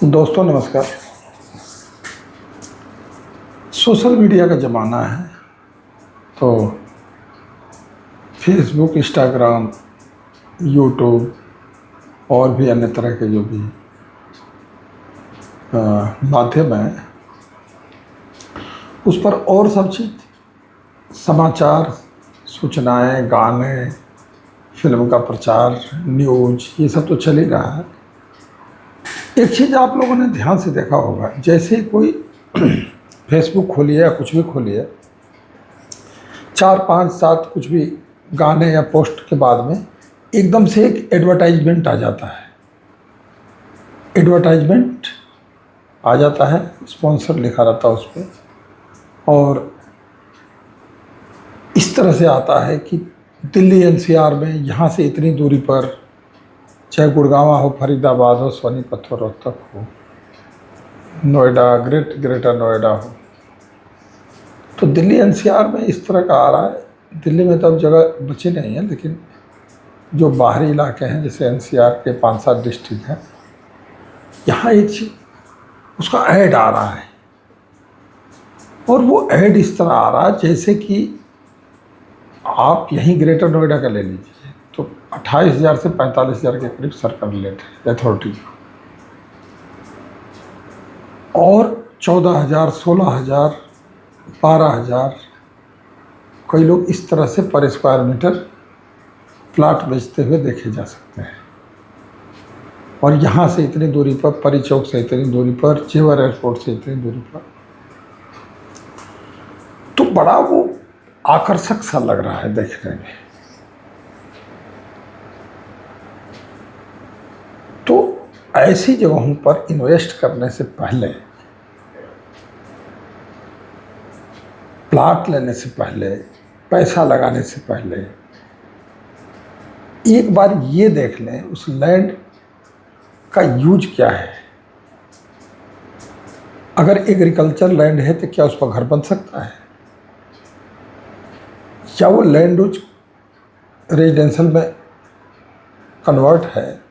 दोस्तों नमस्कार। Social media का ज़माना है तो फेसबुक, इंस्टाग्राम, यूट्यूब और भी अन्य तरह के जो भी माध्यम हैं उस पर और सब चीज़ समाचार, सूचनाएं, गाने, फिल्म का प्रचार, न्यूज, ये सब तो चल ही रहा है। एक चीज़ आप लोगों ने ध्यान से देखा होगा, जैसे कोई फेसबुक खोलिए या कुछ भी खोलिए, 4, 5, 7 कुछ भी गाने या पोस्ट के बाद में एकदम से एक एडवर्टाइजमेंट आ जाता है। एडवर्टाइजमेंट आ जाता है, स्पॉन्सर लिखा रहता है उस पर, और इस तरह से आता है कि दिल्ली एनसीआर में यहाँ से इतनी दूरी पर, चाहे गुड़गांव हो, फरीदाबाद हो, सोनीपत हो, रोहतक हो, नोएडा, ग्रेटर नोएडा हो, तो दिल्ली एनसीआर में इस तरह का आ रहा है। दिल्ली में तो अब जगह बची नहीं है, लेकिन जो बाहरी इलाके हैं जैसे एनसीआर के 5-7 डिस्ट्रिक्ट हैं, यहाँ एक चीज उसका ऐड आ रहा है, और वो ऐड इस तरह आ रहा है जैसे कि आप यहीं ग्रेटर नोएडा का ले लीजिए तो 28,000 से 45,000 के करीब सर्कल रेट है अथॉरिटी, और 14,000, 16,000, 12,000 कई लोग इस तरह से पर स्क्वायर मीटर प्लाट बेचते हुए देखे जा सकते हैं। और यहाँ से इतनी दूरी पर, परी चौक से इतनी दूरी पर, जेवर एयरपोर्ट से इतनी दूरी पर, तो बड़ा वो आकर्षक सा लग रहा है देखने में। तो ऐसी जगहों पर इन्वेस्ट करने से पहले, प्लाट लेने से पहले, पैसा लगाने से पहले एक बार ये देख लें उस लैंड का यूज क्या है। अगर एग्रीकल्चर लैंड है तो क्या उस पर घर बन सकता है, क्या वो लैंड यूज रेजिडेंशियल में कन्वर्ट है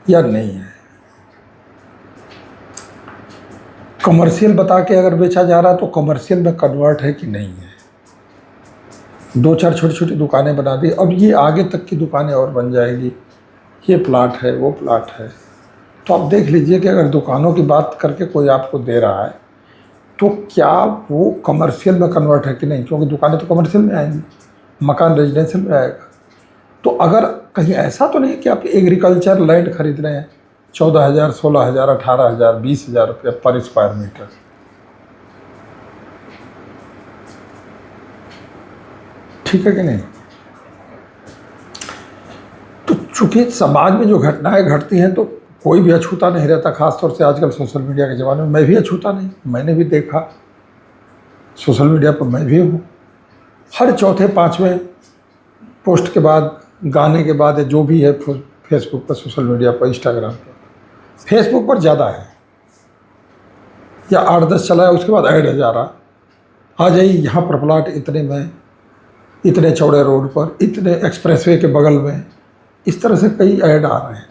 या नहीं है। कमर्शियल बता के अगर बेचा जा रहा है तो कमर्शियल में कन्वर्ट है कि नहीं है। 2-4 छोटी छोटी दुकानें बना दी, अब ये आगे तक की दुकानें और बन जाएगी, ये प्लाट है, वो प्लाट है। तो आप देख लीजिए कि अगर दुकानों की बात करके कोई आपको दे रहा है तो क्या वो कमर्शियल में कन्वर्ट है कि नहीं, क्योंकि दुकानें तो कमर्शियल में आएंगी, मकान रेजिडेंशियल में आएगा। तो अगर कहीं ऐसा तो नहीं कि आप एग्रीकल्चर लैंड खरीद रहे हैं 14,000, 16,000, 18,000, 20,000 रुपये पर स्क्वायर मीटर, ठीक है कि नहीं। तो चूंकि समाज में जो घटनाएं घटती हैं तो कोई भी अछूता नहीं रहता, खासतौर से आजकल सोशल मीडिया के ज़माने में मैं भी अछूता नहीं, मैंने भी देखा, सोशल मीडिया पर मैं भी हूँ। हर चौथे 5वें पोस्ट के बाद, गाने के बाद, जो भी है फेसबुक पर, सोशल मीडिया पर, इंस्टाग्राम पर, फेसबुक पर ज़्यादा है, या 8-10 चला है उसके बाद ऐड है जा रहा, आ जाइए यहाँ पर प्लाट इतने में, इतने चौड़े रोड पर, इतने एक्सप्रेसवे के बगल में, इस तरह से कई ऐड आ रहे हैं।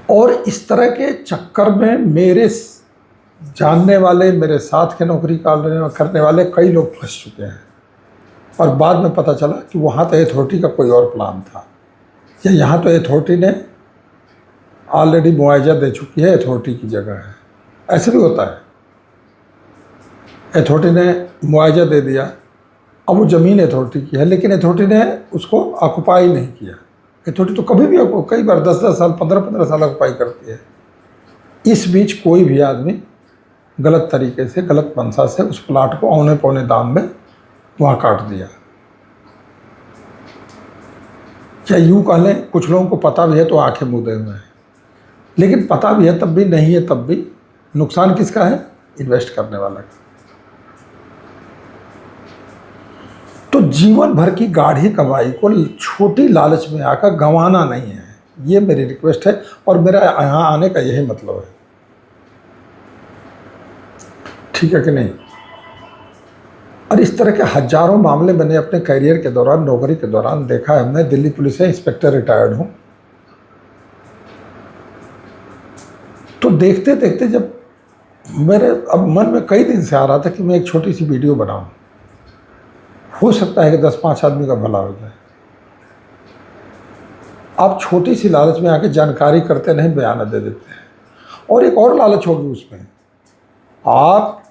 और इस तरह के चक्कर में मेरे जानने वाले, मेरे साथ के नौकरी करने वाले कई लोग फंस चुके हैं, और बाद में पता चला कि वहाँ तो अथॉरिटी का कोई और प्लान था, या यहाँ तो अथॉरिटी ने ऑलरेडी मुआवजा दे चुकी है, अथॉरिटी की जगह है। ऐसे भी होता है, अथॉरिटी ने मुआवजा दे दिया, अब वो ज़मीन अथॉरिटी की है, लेकिन अथॉरिटी ने उसको ऑक्युपाई नहीं किया। अथॉरिटी तो कभी भी कई बार 10-10 साल, 15-15 साल ऑक्युपाई करती है। इस बीच कोई भी आदमी गलत तरीके से, गलत मंशा से उस प्लाट को औने पौने दाम में वहाँ काट दिया। क्या यूँ कह लें, कुछ लोगों को पता भी है तो आंखें मूंदे हुए हैं, लेकिन पता भी है तब भी, नहीं है तब भी, नुकसान किसका है? इन्वेस्ट करने वाला का। तो जीवन भर की गाढ़ी कमाई को छोटी लालच में आकर गंवाना नहीं है, ये मेरी रिक्वेस्ट है, और मेरा यहाँ आने का यही मतलब है, ठीक है कि नहीं। और इस तरह के हजारों मामले मैंने अपने करियर के दौरान, नौकरी के दौरान देखा है। मैं दिल्ली पुलिस से इंस्पेक्टर रिटायर्ड हूँ, तो देखते देखते जब मेरे अब मन में कई दिन से आ रहा था कि मैं एक छोटी सी वीडियो बनाऊं, हो सकता है कि 10-5 आदमी का भला हो जाए। आप छोटी सी लालच में आके जानकारी करते नहीं, बयान दे देते हैं। और एक और लालच होगी उसमें, आप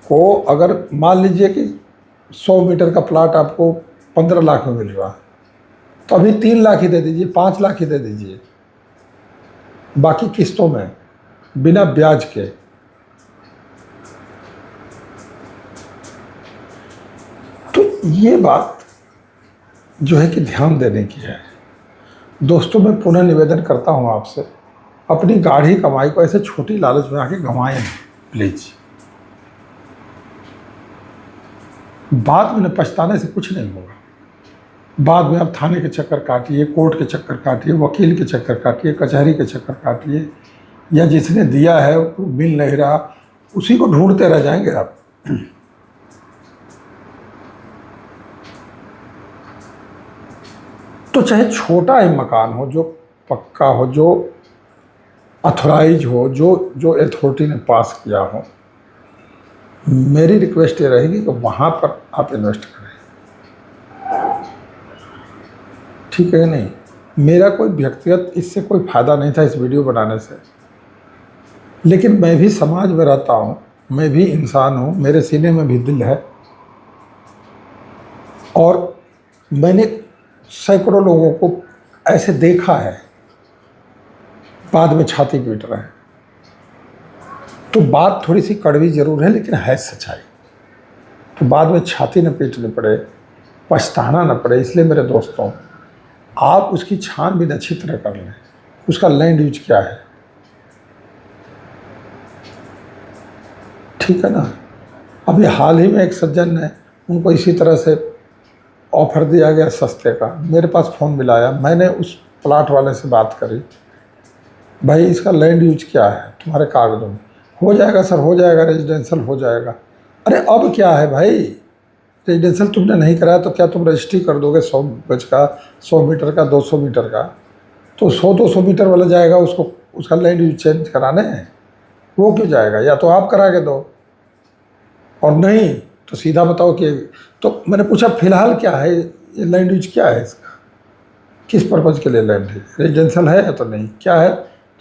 को अगर मान लीजिए कि 100 मीटर का प्लाट आपको 15 लाख में मिल रहा, तो अभी 3 लाख ही दे दीजिए, 5 लाख ही दे दीजिए, बाकी किस्तों में बिना ब्याज के। तो ये बात जो है कि ध्यान देने की है। दोस्तों, मैं पुनः निवेदन करता हूं आपसे, अपनी गाढ़ी कमाई को ऐसे छोटी लालच में आके गंवाएं प्लीज। बाद में पछताने से कुछ नहीं होगा। बाद में आप थाने के चक्कर काटिए, कोर्ट के चक्कर काटिए, वकील के चक्कर काटिए, कचहरी के चक्कर काटिए, या जिसने दिया है वो मिल नहीं रहा, उसी को ढूंढते रह जाएंगे आप। तो चाहे छोटा ही मकान हो, जो पक्का हो, जो अथोराइज हो, जो अथॉरिटी ने पास किया हो, मेरी रिक्वेस्ट ये रहेगी कि वहाँ पर आप इन्वेस्ट करें। ठीक है कि नहीं? मेरा कोई व्यक्तिगत इससे कोई फ़ायदा नहीं था इस वीडियो बनाने से, लेकिन मैं भी समाज में रहता हूँ, मैं भी इंसान हूँ, मेरे सीने में भी दिल है, और मैंने सैकड़ों लोगों को ऐसे देखा है बाद में छाती पीट रहे हैं। तो बात थोड़ी सी कड़वी जरूर है, लेकिन है सच्चाई। तो बाद में छाती न पीटने पड़े, पछताना न पड़े, इसलिए मेरे दोस्तों, आप उसकी छानबीन अच्छी तरह कर लें, उसका लैंड यूज क्या है। ठीक है ना? अभी हाल ही में एक सज्जन ने, उनको इसी तरह से ऑफर दिया गया सस्ते का, मेरे पास फ़ोन मिलाया, मैंने उस प्लाट वाले से बात करी, भाई इसका लैंड यूज क्या है तुम्हारे कागज़ों में? हो जाएगा सर, हो जाएगा, रेजिडेंशियल हो जाएगा। अरे अब क्या है भाई, रेजिडेंशियल तुमने नहीं कराया तो क्या तुम रजिस्ट्री कर दोगे 100 गज का, 100 मीटर का, 200 मीटर का? तो 100-200 मीटर वाला जाएगा उसको, उसका लैंड यूज चेंज कराने, वो क्यों जाएगा? या तो आप करा के दो, और नहीं तो सीधा बताओ कि। तो मैंने पूछा फिलहाल क्या है, ये लैंड यूज क्या है इसका, किस पर्पज़ के लिए लैंड है? रेजिडेंशियल है या तो नहीं, क्या है?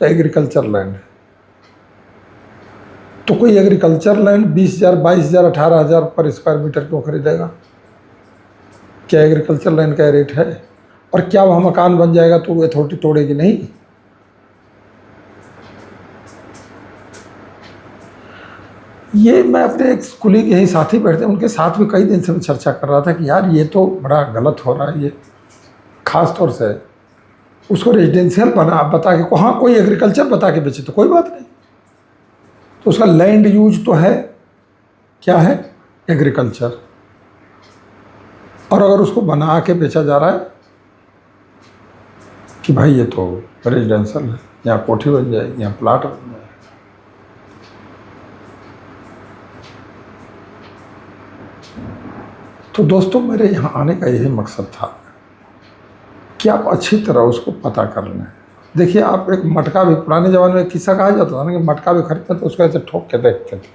तो एग्रीकल्चर लैंड है। तो कोई एग्रीकल्चर लैंड 20,000, 22,000, 18,000 पर स्क्वायर मीटर क्यों खरीदेगा? क्या एग्रीकल्चर लैंड का रेट है? और क्या वहाँ मकान बन जाएगा तो अथॉरिटी तोड़ेगी नहीं? ये मैं अपने एक स्कूली के ही साथी बैठते, उनके साथ में कई दिन से मैं चर्चा कर रहा था कि यार ये तो बड़ा गलत हो रहा है। ये खास तौर से उसको रेजिडेंशियल बता के, हाँ कोई एग्रीकल्चर बता के बेचे तो कोई बात नहीं, तो उसका लैंड यूज तो है, क्या है? एग्रीकल्चर। और अगर उसको बना के बेचा जा रहा है कि भाई ये तो रेजिडेंशियल है, यहाँ कोठी बन जाएगी, यहाँ प्लाट बन जाएगा। तो दोस्तों, मेरे यहाँ आने का यही मकसद था कि आप अच्छी तरह उसको पता कर लें। देखिए, आप एक मटका भी, पुराने ज़माने में एक किस्सा कहा जाता था ना कि मटका भी खरीदते तो उसको ऐसे ठोक के देखते थे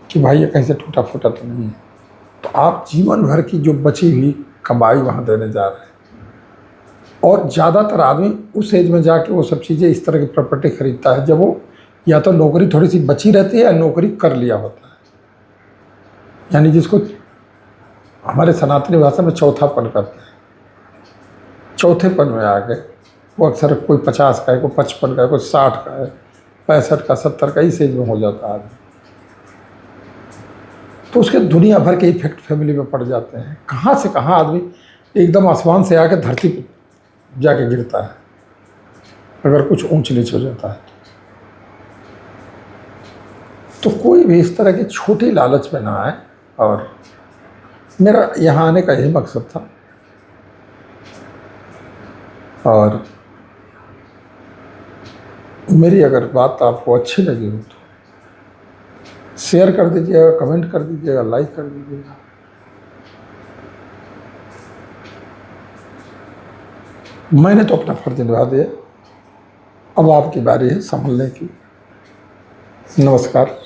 कि भाई ये कहीं से टूटा फूटा तो नहीं है। तो आप जीवन भर की जो बची हुई कमाई वहाँ देने जा रहे हैं। और ज़्यादातर आदमी उस एज में जाके वो सब चीज़ें, इस तरह की प्रॉपर्टी खरीदता है जब वो या तो नौकरी थोड़ी सी बची रहती है या नौकरी कर लिया होता है, यानी जिसको हमारे सनातनी भाषा में चौथापन करते हैं। चौथेपन में आके वो अक्सर कोई 50 का है, कोई 55 का है, कोई 60 का है, 65 का, 70 का, इस एज में हो जाता है आदमी। तो उसके दुनिया भर के इफेक्ट फैमिली में पड़ जाते हैं। कहाँ से कहाँ आदमी एकदम आसमान से आके धरती पर जाके गिरता है अगर कुछ ऊंच नीच हो जाता है। तो कोई भी इस तरह की छोटी लालच में ना आए, और मेरा यहाँ आने का यही मकसद था। और मेरी अगर बात आपको अच्छी लगी हो तो शेयर कर दीजिएगा, कमेंट कर दीजिएगा, लाइक कर दीजिएगा। मैंने तो अपना फर्ज निभा दिया। अब आपकी बारी है संभलने की। नमस्कार।